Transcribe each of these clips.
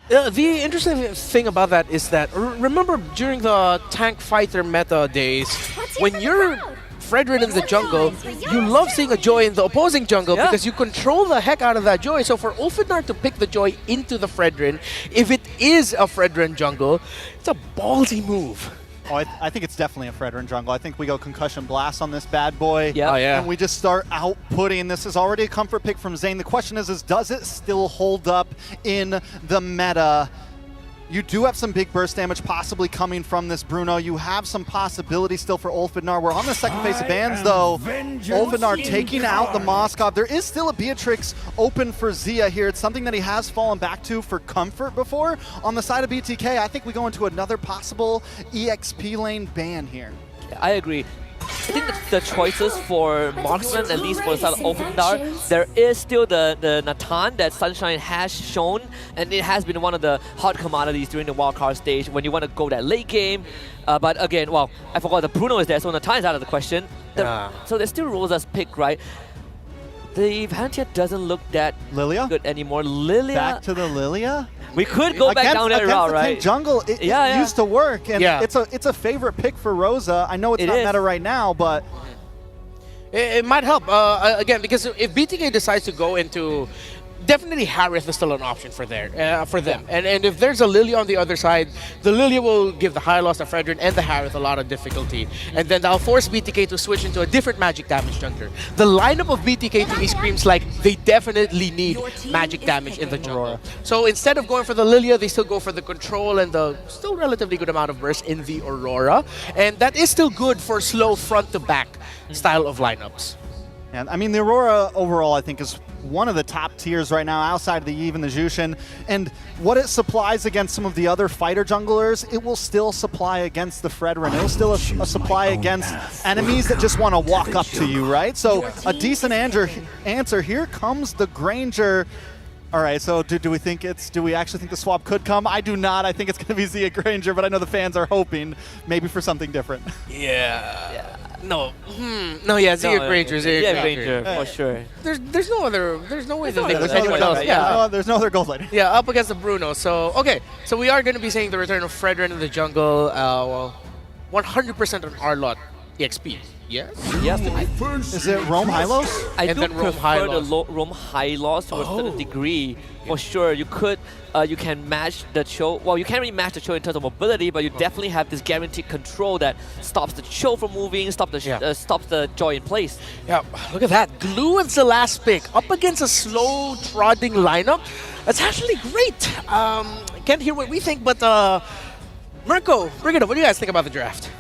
The interesting thing about that is that, remember during the tank fighter meta days, when you're Fredrin in the jungle, you love seeing a Joy in the opposing jungle because you control the heck out of that Joy. So for Ulfidnar to pick the Joy into the Fredrin, if it is a Fredrin jungle, it's a ballsy move. Oh, I think it's definitely a Fredrin jungle. I think we go Concussion Blast on this bad boy. Yeah. Oh, yeah. And we just start outputting. This is already a comfort pick from Zane. The question is does it still hold up in the meta? You do have some big burst damage possibly coming from this Bruno. You have some possibility still for Ulfidnar. We're on the second phase of bans, though. Ulfidnar taking out the Moskov. There is still a Beatrix open for Zia here. It's something that he has fallen back to for comfort before. On the side of BTK, I think we go into another possible EXP lane ban here. I agree. I think the choices for marksman, at least for the side of Ulfidnar, there is still the Natan that Sunshine has shown, and it has been one of the hot commodities during the wildcard stage when you want to go that late game. But again, well, I forgot the Bruno is there, so Natan is out of the question. So there's still Rosa's pick, right? The Vantia doesn't look that Lilia? good anymore. Lilia. Back to the Lilia? We could go back down that route, right? Tank jungle, it used to work, and it's a favorite pick for Rosa. I know it's not meta right now, but it might help again because if BTK decides to go into. Definitely Harith is still an option for them. And if there's a Lilia on the other side, the Lilia will give the high loss to Fredrin and the Harith a lot of difficulty. And then that'll force BTK to switch into a different magic damage jungler. The lineup of BTK to me screams like they definitely need magic damage in the jungle. So instead of going for the Lilia, they still go for the control and the still relatively good amount of burst in the Aurora. And that is still good for slow front to back style of lineups. And I mean, the Aurora overall, I think, is one of the top tiers right now, outside of the Eve and the Jushin. And what it supplies against some of the other fighter junglers, it will still supply against the Fredrin. It will still a supply against enemies that just want to walk up to you, right? So a decent answer. Here comes the Granger. All right, so do we actually think the swap could come? I do not. I think it's going to be Zia Granger, but I know the fans are hoping maybe for something different. Yeah. No. Zia Granger. Zia Granger, for sure. There's no way that they other could anyone gold else. laner, There's no other gold laner. Yeah, up against the Bruno. So okay, so we are going to be seeing the return of Fredrin in the jungle. Well, 100% on Arlott EXP. Yes. Yes. Is it Rome Hylos? I And do then Rome prefer the Hylos. Rome Hylos to a certain degree. For sure, you can match the Cho. Well, you can't really match the Cho in terms of mobility, but you definitely have this guaranteed control that stops the Cho from moving, stops the Joy in place. Yeah, look at that. Glue is the last pick. Up against a slow trotting lineup. That's actually great. Can't hear what we think, but Mirko, bring it up. What do you guys think about the draft?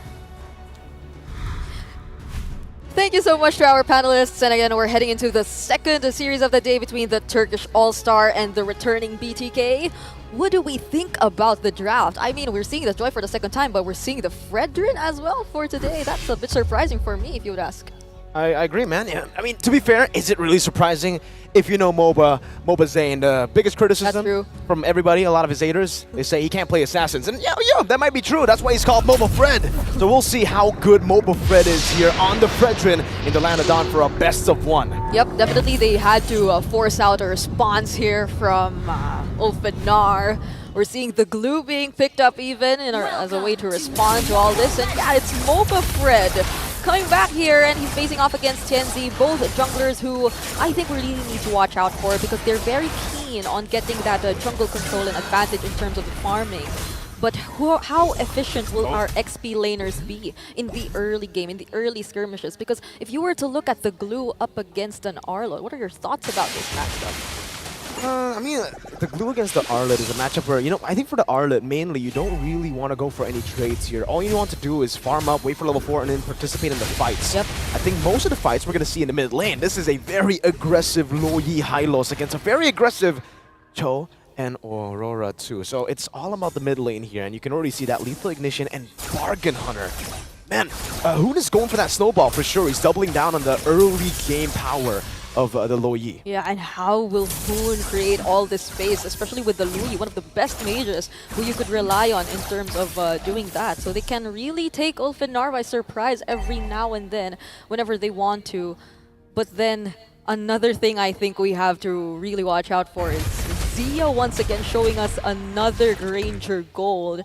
Thank you so much to our panelists. And again, we're heading into the second series of the day between the Turkish All-Star and the returning BTK. What do we think about the draft? I mean, we're seeing the Joy for the second time, but we're seeing the Fredrin as well for today. That's a bit surprising for me, if you would ask. I agree, man. Yeah. I mean, to be fair, is it really surprising? If you know MOBA Zane, the biggest criticism from everybody, a lot of his haters, they say he can't play Assassins. And yeah, that might be true. That's why he's called MOBA Fred. So we'll see how good MOBA Fred is here on the Fredrin in the Land of Dawn for a best of one. Yep, definitely they had to force out a response here from Ulfidnar. We're seeing the glue being picked up even as a way to respond to all this. And yeah, it's MOBA Fred coming back here, and he's facing off against Tianzi, both junglers who I think we really need to watch out for because they're very keen on getting that jungle control and advantage in terms of the farming. But how efficient will our XP laners be in the early game, in the early skirmishes? Because if you were to look at the glue up against an Arlo, what are your thoughts about this matchup? I mean, the glue against the Arlet is a matchup where, I think for the Arlet, mainly, you don't really want to go for any trades here. All you want to do is farm up, wait for level 4, and then participate in the fights. Yep. I think most of the fights we're going to see in the mid lane, this is a very aggressive Loyi Hylos against a very aggressive Cho and Aurora too. So it's all about the mid lane here, and you can already see that Lethal Ignition and Bargain Hunter. Man, Hoon is going for that snowball for sure. He's doubling down on the early game power of the Loyi. Yeah, and how will Hoon create all this space, especially with the Loyi, one of the best mages who you could rely on in terms of doing that. So they can really take Ulfidnar by surprise every now and then whenever they want to. But then another thing I think we have to really watch out for is Zia once again showing us another Granger gold.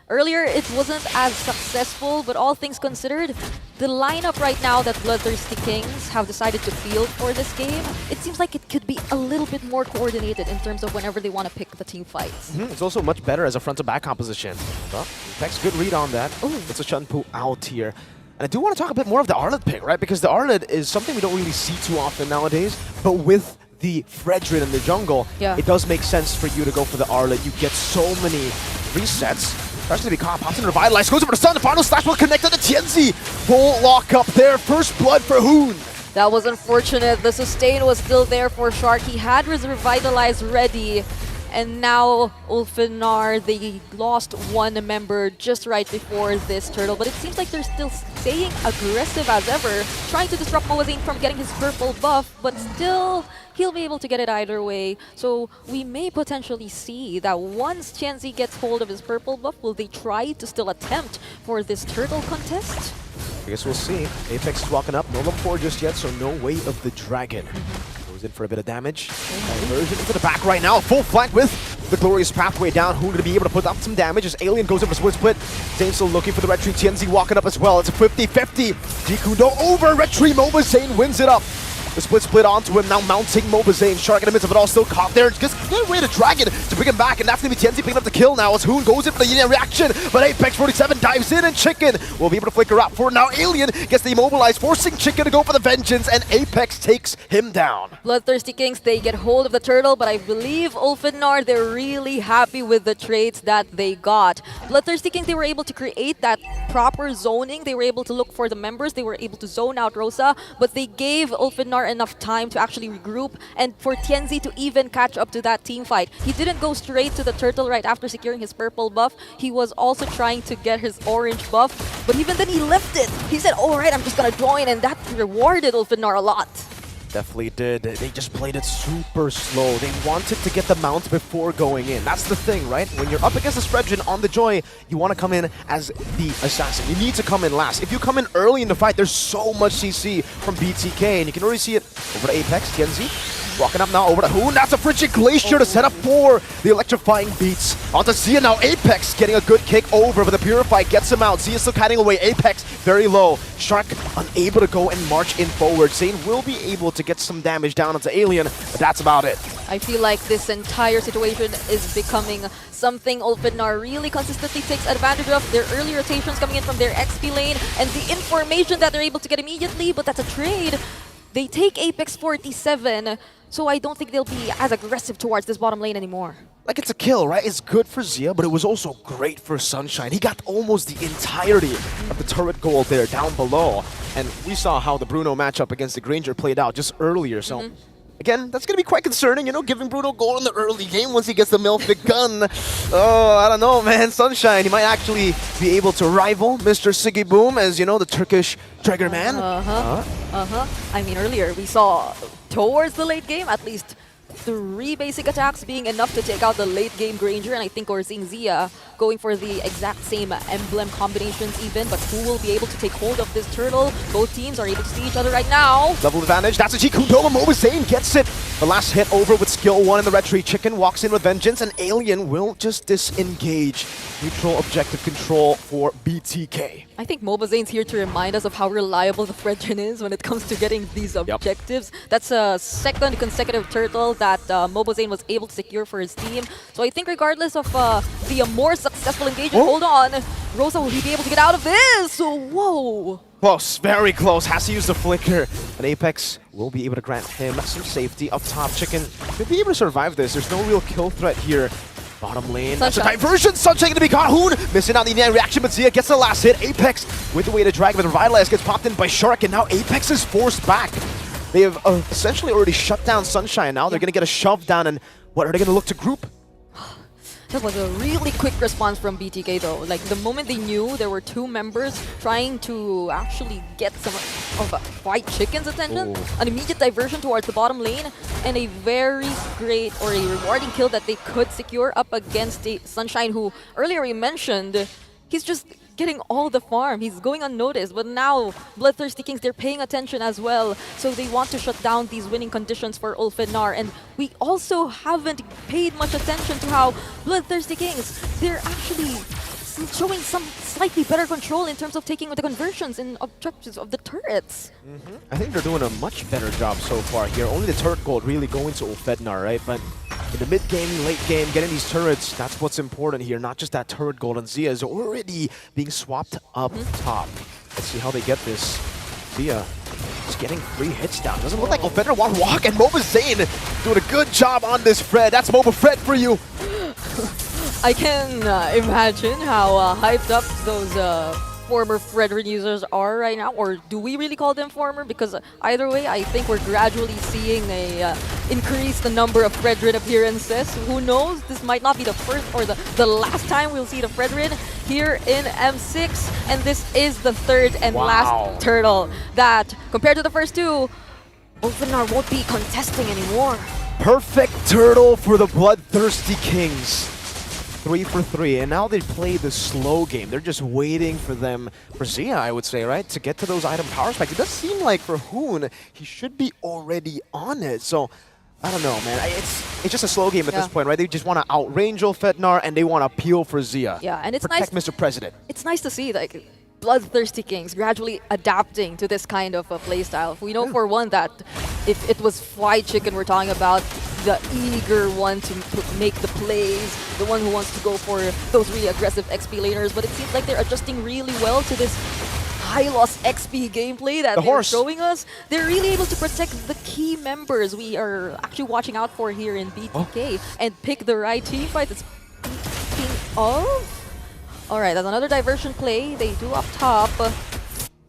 Earlier, it wasn't as successful, but all things considered, the lineup right now that BloodThirstyKings have decided to field for this game, it seems like it could be a little bit more coordinated in terms of whenever they want to pick the team fights. It's also much better as a front-to-back composition. Well, Peck's good read on that. It's a Shunpu out here. And I do want to talk a bit more of the Arlet pick, right? Because the Arlet is something we don't really see too often nowadays, but with the Fredrin in the jungle, it does make sense for you to go for the Arlet. You get so many resets. Especially because pops in Revitalize, goes over the Sun, the final slash will connect on the Tianzi. Full lock up there, first blood for Hoon. That was unfortunate. The sustain was still there for Shark. He had his Revitalize ready. And now Ulfinar, they lost one member just right before this turtle. But it seems like they're still staying aggressive as ever, trying to disrupt Moazane from getting his purple buff, but still he'll be able to get it either way. So we may potentially see that once Tianzi gets hold of his purple buff, will they try to still attempt for this turtle contest? I guess we'll see. Apex is walking up, no level 4 just yet, so no way of the dragon. Goes in for a bit of damage. Diversion into the back right now, full flank with the glorious pathway down. Who going to be able to put up some damage as Alien goes in for split. Zane's still looking for the retreat. Tianzi walking up as well. It's a 50-50. Jikundo over retreat. Moazane wins it up. The split onto him, now mounting Moazane. Shark in the midst of it all, still caught there. Just get away the dragon to bring him back, and that's going to be Tianzi picking up the kill now as Hoon goes in for the Yin reaction. But Apex 47 dives in, and Chicken will be able to flicker out for now. Alien gets the immobilized, forcing Chicken to go for the vengeance, and Apex takes him down. BloodThirstyKings, they get hold of the turtle, but I believe Ulfinar, they're really happy with the trades that they got. BloodThirstyKings, they were able to create that proper zoning. They were able to look for the members. They were able to zone out Rosa, but they gave Ulfinar enough time to actually regroup and for Tianzi to even catch up to that team fight. He didn't go straight to the turtle right after securing his purple buff. He was also trying to get his orange buff, but even then he left it. He said, alright, I'm just gonna join, and that rewarded Ulfinar a lot. Definitely did. They just played it super slow. They wanted to get the mount before going in. That's the thing, right? When you're up against a Spreadgen on the Joy, you want to come in as the assassin. You need to come in last. If you come in early in the fight, there's so much CC from BTK, and you can already see it over to Apex, Tianzi. Walking up now over to Hoon. That's a Frigid Glacier to set up for the electrifying beats. Onto Zia now. Apex getting a good kick over, but the Purify gets him out. Zia still kiting away. Apex very low. Shark unable to go and march in forward. Zane will be able to get some damage down onto Alien, but that's about it. I feel like this entire situation is becoming something Ulfinar really consistently takes advantage of. Their early rotations coming in from their XP lane and the information that they're able to get immediately, but that's a trade. They take Apex 47, so I don't think they'll be as aggressive towards this bottom lane anymore. Like, it's a kill, right? It's good for Zia, but it was also great for Sunshine. He got almost the entirety of the turret gold there down below. And we saw how the Bruno matchup against the Granger played out just earlier, so... Again, that's going to be quite concerning, you know, giving Bruno gold in the early game once he gets the Milfic gun. Oh, I don't know, man. Sunshine, he might actually be able to rival Mr. Siggy Boom as, you know, the Turkish Trigger Man. I mean, earlier we saw towards the late game, at least 3 basic attacks being enough to take out the late game Granger, and I think we're seeing Zia going for the exact same emblem combinations even, but who will be able to take hold of this turtle? Both teams are able to see each other right now. Level advantage, that's a Jikundo. Moazane gets it. The last hit over with skill 1 in the retreat. Chicken walks in with vengeance, and Alien will just disengage. Neutral objective control for BTK. I think Mobazane's here to remind us of how reliable the Fredrin is when it comes to getting these objectives. That's a second consecutive turtle that Mobazane was able to secure for his team. So I think regardless of the more successful engagement, hold on, Rosa, will he be able to get out of this? Whoa! Close, very close. Has to use the flicker. And Apex will be able to grant him some safety up top. Chicken could be able to survive this. There's no real kill threat here. Bottom lane, that's a diversion. Sunshine going to be caught. Hoon missing out the reaction, but Zia gets the last hit. Apex with the way to drag, but Revitalize gets popped in by Shark, and now Apex is forced back. They have essentially already shut down Sunshine now. They're going to get a shove down, and what are they going to look to group? That was a really quick response from BTK though. Like the moment they knew there were 2 members trying to actually get some of White Chicken's attention, an immediate diversion towards the bottom lane, and a very great or a rewarding kill that they could secure up against a Sunshine who earlier we mentioned he's just getting all the farm. He's going unnoticed. But now, Bloodthirsty Kings, they're paying attention as well. So they want to shut down these winning conditions for ULF. And we also haven't paid much attention to how Bloodthirsty Kings, they're actually showing some slightly better control in terms of taking the conversions and objectives of the turrets. I think they're doing a much better job so far here. Only the turret gold really going to Ulfednar, right? But in the mid-game, late game, getting these turrets, that's what's important here. Not just that turret gold. And Zia is already being swapped up top. Let's see how they get this. Zia is getting 3 hits down. Doesn't look like Ulfednar want to walk. And Moba Zane doing a good job on this Fred. That's Moba Fred for you. I can imagine how hyped up those former Fredrin users are right now, or do we really call them former? Because either way, I think we're gradually seeing a increase the number of Fredrin appearances. Who knows? This might not be the first or the last time we'll see the Fredrin here in M6, and this is the third and last turtle that, compared to the first two, ULF won't be contesting anymore. Perfect turtle for the Bloodthirsty Kings. 3 for 3, and now they play the slow game. They're just waiting for Zia, I would say, right, to get to those item power spikes. It does seem like for Hoon, he should be already on it. So, I don't know, man. It's just a slow game at this point, right? They just want to outrange Ulfednar, and they want to peel for Zia. Yeah, and it's Protect nice. Mr. President. It's nice to see, like, Bloodthirsty Kings gradually adapting to this kind of a playstyle. We know for one that if it was Fried Chicken we're talking about, the eager one to make the plays, the one who wants to go for those really aggressive XP laners, but it seems like they're adjusting really well to this high loss XP gameplay that they're showing us. They're really able to protect the key members we are actually watching out for here in BTK and pick the right team fight. It's speaking of... Alright, that's another diversion play they do up top.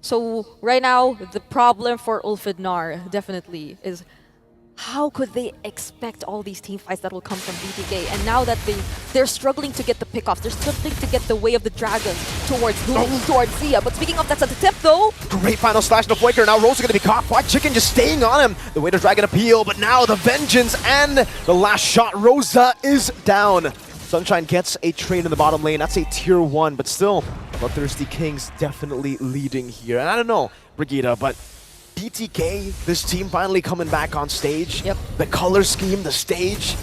So right now, the problem for Ulfednar definitely is how could they expect all these team fights that will come from BTK? And now that they're struggling to get the pickoffs, they're struggling to get the way of the dragons towards Zia. But speaking of, that's at the tip though. Great final slash to Flaker. Now Rose is going to be caught. Fried Chicken just staying on him. The way to Dragon appeal, but now the vengeance and the last shot. Rosa is down. Sunshine gets a trade in the bottom lane. That's a tier 1, but still, Bloodthirsty Kings definitely leading here. And I don't know, Brigitte, but BTK, this team finally coming back on stage. Yep. The color scheme, the stage.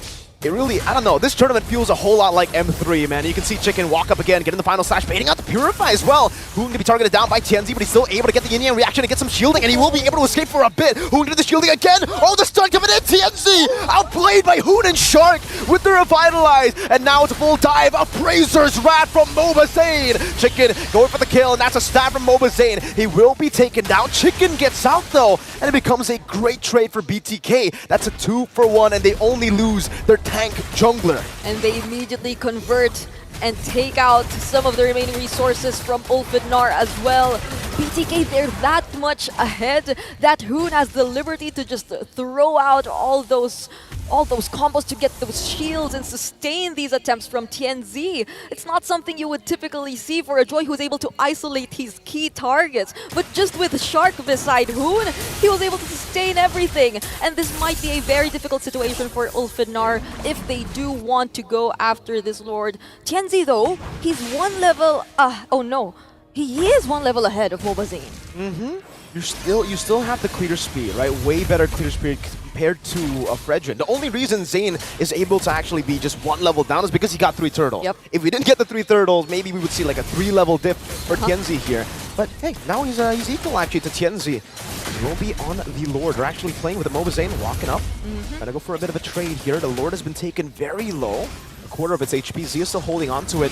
It really, I don't know, this tournament feels a whole lot like M3, man. You can see Chicken walk up again, get in the final slash, baiting out the Purify as well. Hoon going to be targeted down by TNZ, but he's still able to get the yin-yang reaction and get some shielding, and he will be able to escape for a bit. Hoon did the shielding again. Oh, the stun coming in. TNZ outplayed by Hoon and Shark with the Revitalize, and now it's a full dive. Appraiser's Wrath from Moba Zane. Chicken going for the kill, and that's a stab from Moba Zane. He will be taken down. Chicken gets out though, and it becomes a great trade for BTK. That's a 2 for 1, and they only lose their tank jungler. And they immediately convert and take out some of the remaining resources from Ulfednar as well. BTK, they're that much ahead that Hoon has the liberty to just throw out all those combos to get those shields and sustain these attempts from TNZ. It's not something you would typically see for a Joy who's able to isolate his key targets. But just with Shark beside Hoon, he was able to sustain everything. And this might be a very difficult situation for Ulfednar if they do want to go after this Lord. TNZ though, he's 1 level, oh no. He is 1 level ahead of Moba Zane. You still have the clear speed, right? Way better clear speed compared to Fredrin. The only reason Zane is able to actually be just 1 level down is because he got 3 turtles. Yep. If we didn't get the 3 turtles, maybe we would see like a 3-level dip for TNZ here. But hey, now he's equal actually to TNZ. He will be on the Lord. They're actually playing with the Moba Zane, walking up. Gonna go for a bit of a trade here. The Lord has been taken very low. A quarter of its HP. Zia still holding on to it.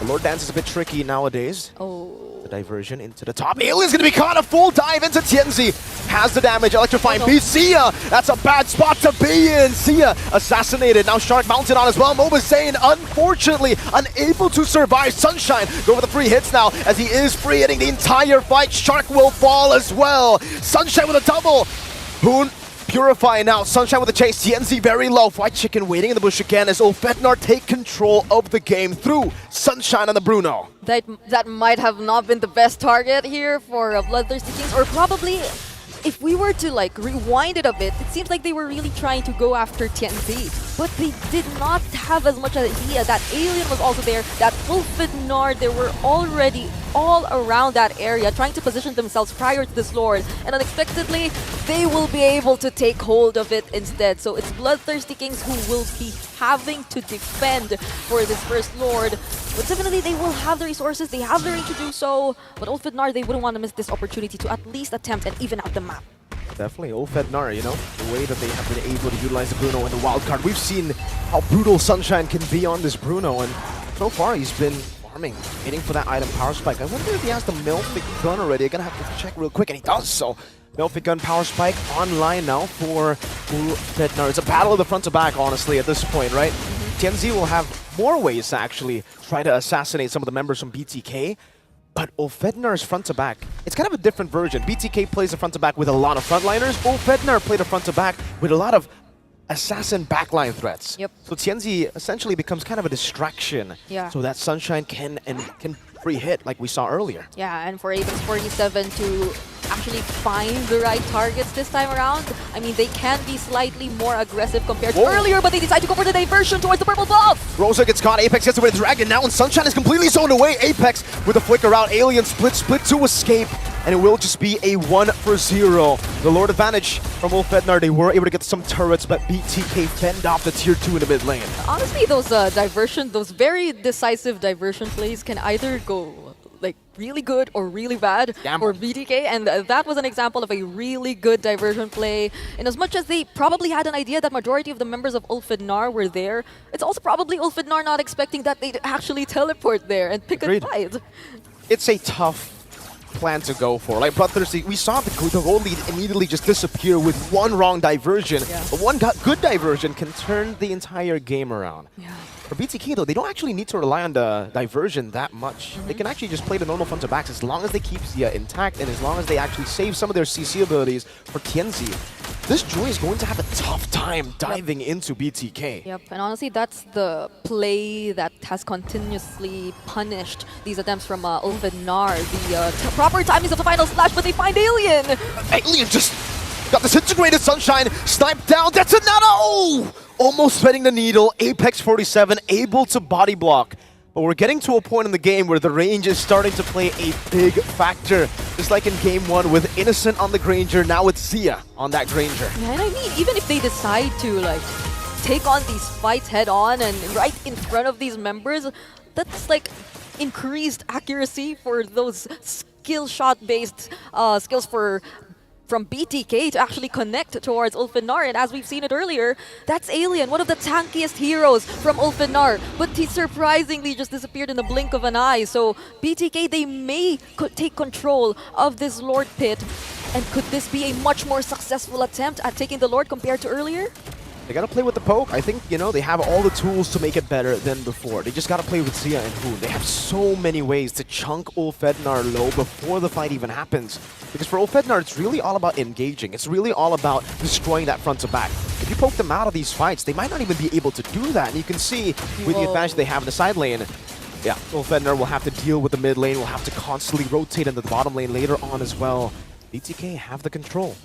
The Lord dance is a bit tricky nowadays. The diversion into the top. Alien's gonna be caught. A full dive into TNZ. Has the damage. Electrifying beast. Zia. That's a bad spot to be in. Zia assassinated. Now Shark mounted on as well. Moba Zane, unfortunately, unable to survive. Sunshine go for the free hits now as he is free hitting the entire fight. Shark will fall as well. Sunshine with a double. Hoon Purify now. Sunshine with the chase. TNZ very low. Fried Chicken waiting in the bush again as Ulfednar take control of the game through Sunshine on the Bruno. That might have not been the best target here for Bloodthirsty Kings, or probably if we were to like rewind it a bit, it seems like they were really trying to go after TNZ, but they did not have as much idea that Alien was also there, that Ulfidnar, they were already all around that area trying to position themselves prior to this Lord, and unexpectedly they will be able to take hold of it instead. So it's BloodThirstyKings who will be having to defend for this first Lord, but definitely they will have the resources, they have the range to do so, but Ulfidnar, they wouldn't want to miss this opportunity to at least attempt and even out the map. Definitely, Ulfidnar, you know, the way that they have been able to utilize the Bruno and the wild card. We've seen how brutal Sunshine can be on this Bruno, and so far he's been farming, waiting for that item power spike. I wonder if he has the Melfic gun already. I'm gonna have to check real quick, and he does so. Melfic gun power spike online now for Ulfidnar. It's a battle of the front to back, honestly, at this point, right? TNZ will have more ways to actually try to assassinate some of the members from BTK. But Ulfidnar's front to back, it's kind of a different version. BTK plays a front to back with a lot of frontliners. Ulfidnar played a front to back with a lot of assassin backline threats. Yep. So TNZ essentially becomes kind of a distraction. Yeah. So that Sunshine can free hit like we saw earlier. Yeah, and for Apex 47 to actually find the right targets this time around, I mean, they can be slightly more aggressive compared to earlier, but they decide to go for the diversion towards the purple buff. Rosa gets caught, Apex gets away with Dragon now, and Sunshine is completely zoned away. Apex with a flicker out, Alien split to escape, and it will just be a 1-for-0. The Lord advantage from Ulfidnar, they were able to get some turrets, but BTK fend off the tier 2 in the mid lane. Honestly, those those very decisive diversion plays can either go like really good or really bad for BTK, and that was an example of a really good diversion play. And as much as they probably had an idea that majority of the members of Ulfidnar were there, it's also probably Ulfidnar not expecting that they'd actually teleport there and pick a fight. It's a tough plan to go for. Like BloodThirsty, we saw the gold lead immediately just disappear with one wrong diversion. Yeah. But one good diversion can turn the entire game around. Yeah. For BTK though, they don't actually need to rely on the diversion that much. They can actually just play the normal front to backs as long as they keep Zia intact and as long as they actually save some of their CC abilities for TNZ. This Joy is going to have a tough time diving into BTK. Yep, and honestly, that's the play that has continuously punished these attempts from Ulfidnar. The proper timings of the final slash, but they find Alien! Alien just got disintegrated. Sunshine sniped down. That's another. Oh! Almost threading the needle. Apex 47 able to body block. But we're getting to a point in the game where the range is starting to play a big factor. Just like in game 1 with Innocent on the Granger, now it's Zia on that Granger. Yeah, and I mean, even if they decide to like take on these fights head on and right in front of these members, that's like increased accuracy for those skill shot based skills from BTK to actually connect towards Ulfidnar, and as we've seen it earlier, that's Alien, one of the tankiest heroes from Ulfidnar, but he surprisingly just disappeared in the blink of an eye. So BTK, they may take control of this Lord Pit, and could this be a much more successful attempt at taking the Lord compared to earlier? They gotta play with the poke. I think, you know, they have all the tools to make it better than before. They just gotta play with Zia and Hoon. They have so many ways to chunk Ulfidnar low before the fight even happens. Because for Ulfidnar, it's really all about engaging. It's really all about destroying that front to back. If you poke them out of these fights, they might not even be able to do that. And you can see with the advantage they have in the side lane, yeah, Ulfidnar will have to deal with the mid lane, will have to constantly rotate into the bottom lane later on as well. BTK have the control.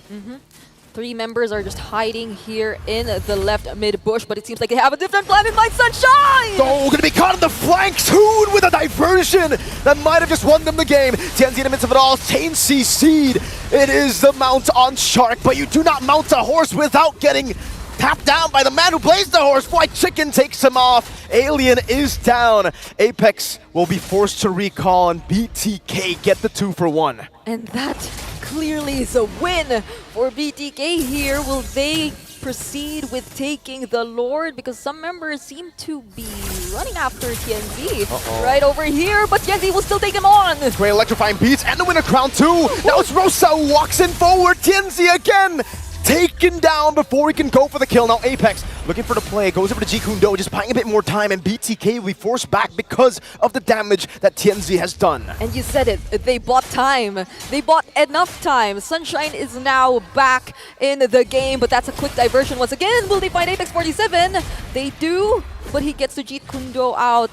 3 members are just hiding here in the left mid bush, but it seems like they have a different plan in mind. Sunshine! Oh, gonna be caught in the flanks. Hoon with a diversion that might have just won them the game. TNZ in the midst of it all. Tane CC'd. It is the mount on Shark, but you do not mount a horse without getting tapped down by the man who plays the horse. White Chicken takes him off. Alien is down. Apex will be forced to recall, and BTK get the 2-for-1. And that clearly is a win for BTK here. Will they proceed with taking the Lord? Because some members seem to be running after TNZ right over here, but TNZ will still take him on. Great electrifying beats and the winner crown too. Now it's Rosa who walks in forward. TNZ again taken down before he can go for the kill. Now Apex looking for the play, goes over to Ji Kundo, just buying a bit more time, and BTK will be forced back because of the damage that TNZ has done. And you said it, they bought time. They bought enough time. Sunshine is now back in the game, but that's a quick diversion once again. Will they find Apex 47? They do, but he gets to Ji Kundo out.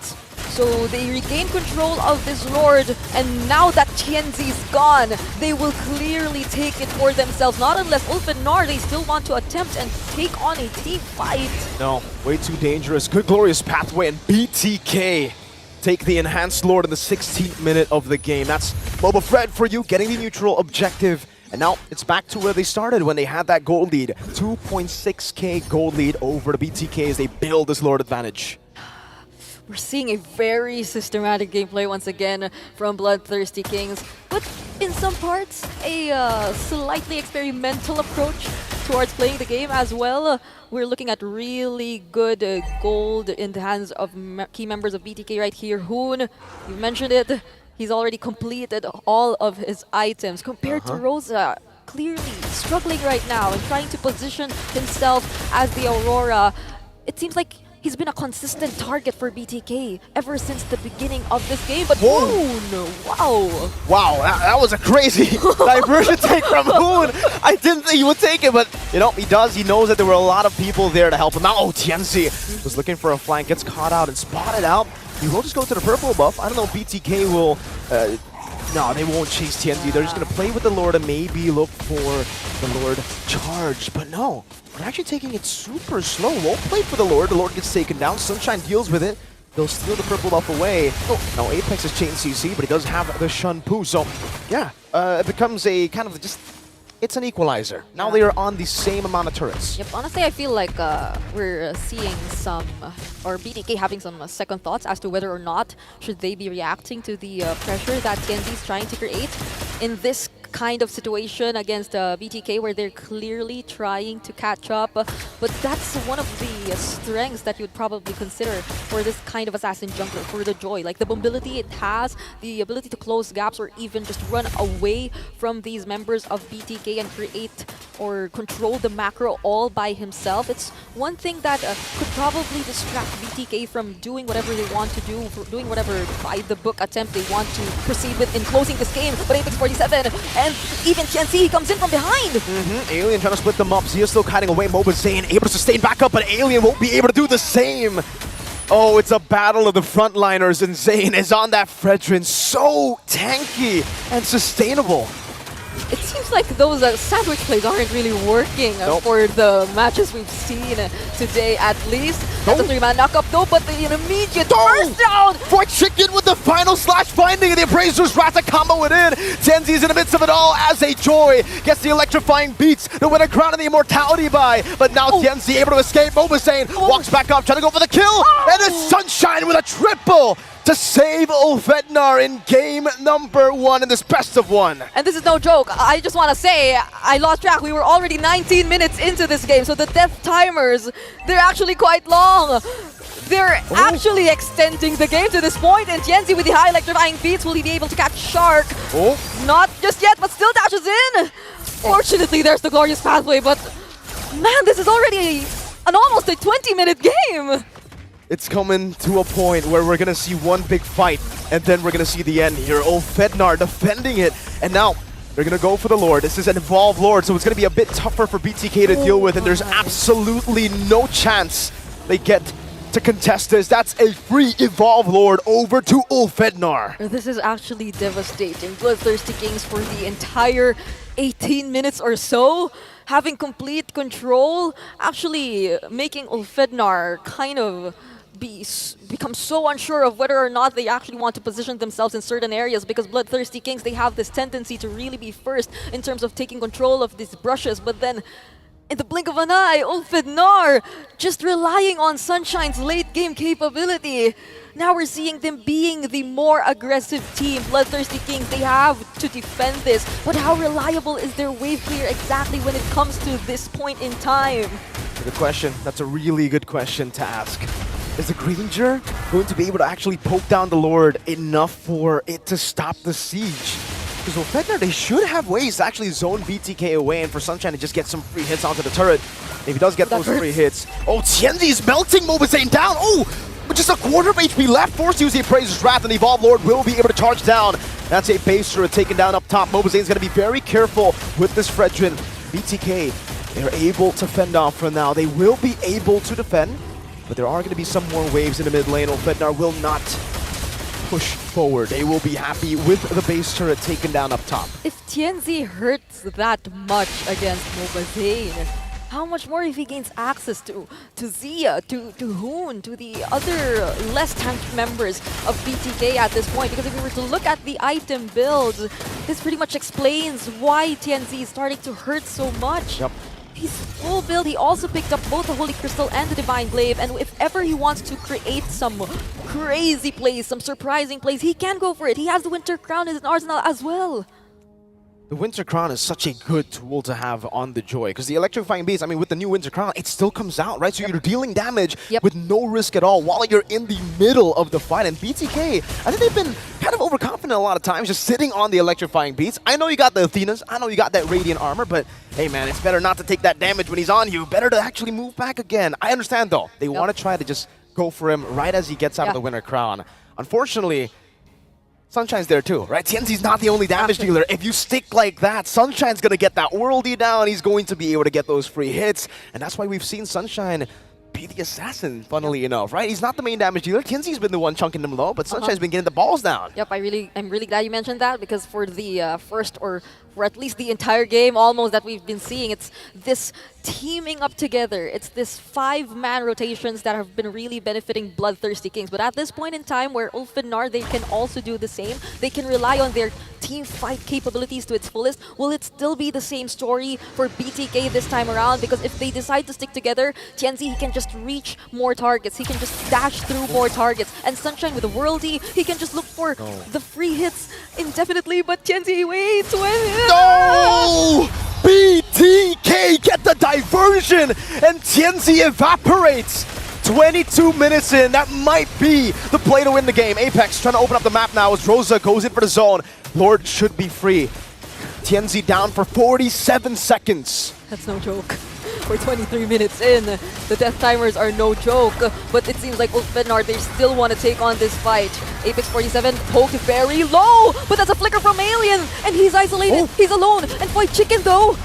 So they regain control of this Lord, and now that Tianzi's gone, they will clearly take it for themselves. Not unless ULF and NAR, they still want to attempt and take on a team fight. No, way too dangerous. Good glorious pathway, and BTK take the enhanced Lord in the 16th minute of the game. That's Boba Fred for you, getting the neutral objective. And now it's back to where they started when they had that gold lead. 2.6k gold lead over the BTK as they build this Lord advantage. We're seeing a very systematic gameplay once again from BloodThirstyKings, but in some parts, a slightly experimental approach towards playing the game as well. We're looking at really good gold in the hands of key members of BTK right here. Hoon, you mentioned it, he's already completed all of his items compared to Rosa. Clearly struggling right now and trying to position himself as the Aurora. It seems like he's been a consistent target for BTK ever since the beginning of this game, but Hoon, wow! Wow, that was a crazy diversion take from Hoon. I didn't think he would take it, but you know, he does. He knows that there were a lot of people there to help him out. Oh, Tianzi was looking for a flank, gets caught out and spotted out. He will just go to the purple buff. I don't know if BTK will... no, they won't chase Tianzi. They're just going to play with the Lord and maybe look for the Lord charge. But no, they're actually taking it super slow. Won't play for the Lord. The Lord gets taken down. Sunshine deals with it. They'll steal the purple buff away. Oh, now Apex is chain CC, but he does have the Shun Pu. So, yeah, it becomes a kind of just... It's an equalizer. Now they are on the same amount of turrets. Yep, honestly, I feel like we're seeing some, or BTK having some second thoughts as to whether or not should they be reacting to the pressure that Tianzi is trying to create in this kind of situation against BTK, where they're clearly trying to catch up. But that's one of the strengths that you'd probably consider for this kind of assassin jungler, for the Joy. Like the mobility it has, the ability to close gaps or even just run away from these members of BTK and create or control the macro all by himself. It's one thing that could probably distract BTK from doing whatever they want to do, doing whatever by-the-book attempt they want to proceed with in closing this game. But Apex 47 and even Tianzi comes in from behind. Alien trying to split them up. Zia still kiting away. Moba Zane able to sustain back up, but Alien won't be able to do the same. Oh, it's a battle of the frontliners, and Zane is on that Fredrin. So tanky and sustainable. It seems like those sandwich plays aren't really working for the matches we've seen today, at least. That's a 3-man knockup though, but the immediate burst down! Fried Chicken with the final slash finding, and the Appraiser's Wrath to combo it in. Tenzi's in the midst of it all as a Joy gets the electrifying beats to win a crown and the immortality buy. But now Tianzi able to escape. Mobasane walks back up, trying to go for the kill, and it's Sunshine with a triple to save Ulfednar in game number 1 in this best of 1. And this is no joke. I just want to say, I lost track. We were already 19 minutes into this game, so the death timers, they're actually quite long. They're actually extending the game to this point, and Tianzi with the high electrifying beats, will he be able to catch Shark? Not just yet, but still dashes in. Fortunately, there's the glorious pathway, but man, this is already almost a 20-minute game. It's coming to a point where we're gonna see one big fight, and then we're gonna see the end here. Ulfednar defending it, and now they're gonna go for the Lord. This is an Evolve Lord, so it's gonna be a bit tougher for BTK to deal with, and there's absolutely no chance they get to contest this. That's a free Evolve Lord over to Ulfednar. This is actually devastating. BloodThirstyKings for the entire 18 minutes or so, having complete control, actually making Ulfednar kind of become so unsure of whether or not they actually want to position themselves in certain areas, because BloodThirstyKings, they have this tendency to really be first in terms of taking control of these brushes, but then in the blink of an eye, Ulfednar just relying on Sunshine's late game capability. Now we're seeing them being the more aggressive team. BloodThirstyKings, they have to defend this, but how reliable is their wave clear exactly when it comes to this point in time? Good question. That's a really good question to ask. Is the Granger going to be able to actually poke down the Lord enough for it to stop the siege? Because Ulfednar, they should have ways to actually zone BTK away and for Sunshine to just get some free hits onto the turret. If he does get those free hits. Oh, Tianzi's melting Mobasane down. Oh, with just a quarter of HP left, forced to use the Appraiser's Wrath, and the Evolve Lord will be able to charge down. That's a base turret taken down up top. Mobasane's going to be very careful with this Fredrin. BTK, they're able to fend off for now. They will be able to defend, but there are going to be some more waves in the mid lane. Ulfednar will not push forward. They will be happy with the base turret taken down up top. If TNZ hurts that much against Nova Zane, how much more if he gains access to Zia, to Hoon, to the other less tanked members of BTK at this point? Because if we were to look at the item builds, this pretty much explains why TNZ is starting to hurt so much. Yep. He's full build. He also picked up both the Holy Crystal and the Divine Glaive, and if ever he wants to create some crazy plays, some surprising plays, he can go for it. He has the Winter Crown in his arsenal as well. The Winter Crown is such a good tool to have on the Joy, because the Electrifying Beast, I mean, with the new Winter Crown, it still comes out, right? So you're dealing damage with no risk at all while you're in the middle of the fight. And BTK, I think they've been kind of overconfident a lot of times, just sitting on the Electrifying Beats. I know you got the Athenas, I know you got that Radiant Armor, but hey man, it's better not to take that damage when he's on you. Better to actually move back again. I understand though, they want to try to just go for him right as he gets out of the Winter Crown. Unfortunately, Sunshine's there too, right? TNZ's not the only damage dealer. If you stick like that, Sunshine's going to get that worldie down. He's going to be able to get those free hits. And that's why we've seen Sunshine be the assassin, funnily enough, right? He's not the main damage dealer. TNZ's been the one chunking them low, but Sunshine's been getting the balls down. Yep, I'm really glad you mentioned that, because for the first, or for at least the entire game almost that we've been seeing, it's this teaming up together. It's this 5-man rotations that have been really benefiting BloodThirstyKings. But at this point in time where ULF and NAR, they can also do the same. They can rely on their team fight capabilities to its fullest. Will it still be the same story for BTK this time around? Because if they decide to stick together, TNZ, he can just reach more targets. He can just dash through more targets. And Sunshine with a worldie, he can just look for the free hits indefinitely. But TNZ waits when... No! BTK get the diversion, and TNZ evaporates. 22 minutes in, that might be the play to win the game. Apex trying to open up the map now as Rosa goes in for the zone. Lord should be free. TNZ down for 47 seconds. That's no joke. We're 23 minutes in. The death timers are no joke, but it seems like ULF and NAR, they still want to take on this fight. Apex 47 poked very low, but that's a flicker from Alien, and he's isolated. He's alone, and Fight Chicken though.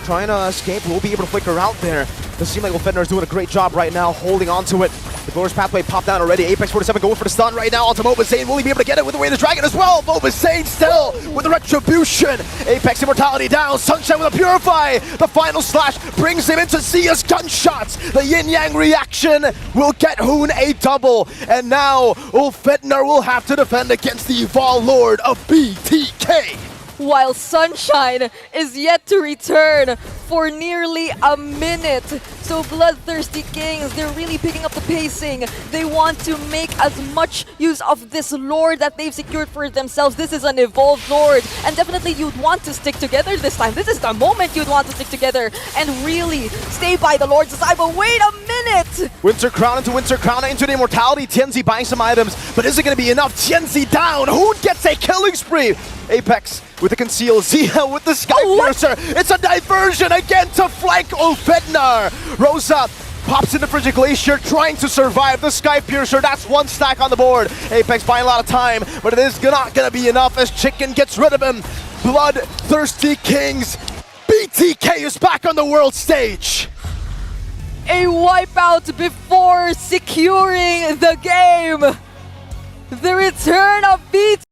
Trying to escape, will be able to flicker out there. Does seem like ULF and NAR is doing a great job right now, holding on to it. The Glorious Pathway popped down already. Apex 47 going for the stun right now onto MLBB. Zane. Will he be able to get it with the Way of the Dragon as well? MLBB Zane still with the Retribution. Apex Immortality down. Sunshine with a Purify. The final slash brings him into Zia's gunshots. The yin-yang reaction will get Hoon a double. And now ULF and NAR will have to defend against the Evol Lord of BTK. While Sunshine is yet to return for nearly a minute. So BloodThirstyKings, they're really picking up the pacing. They want to make as much use of this Lord that they've secured for themselves. This is an evolved Lord, and definitely you'd want to stick together this time. This is the moment you'd want to stick together and really stay by the Lord's side. But wait a minute! Winter Crown into Winter Crown into the Immortality. TNZ buying some items, but is it going to be enough? TNZ down. Who gets a killing spree? Apex with the conceal, Zia with the Sky Piercer. It's a diversion again to flank ULF and NAR. Rosa pops into Frigid Glacier, trying to survive the Sky Piercer. That's one stack on the board. Apex buying a lot of time, but it is not going to be enough as Chicken gets rid of him. BloodThirstyKings, BTK is back on the world stage. A wipeout before securing the game. The return of BTK.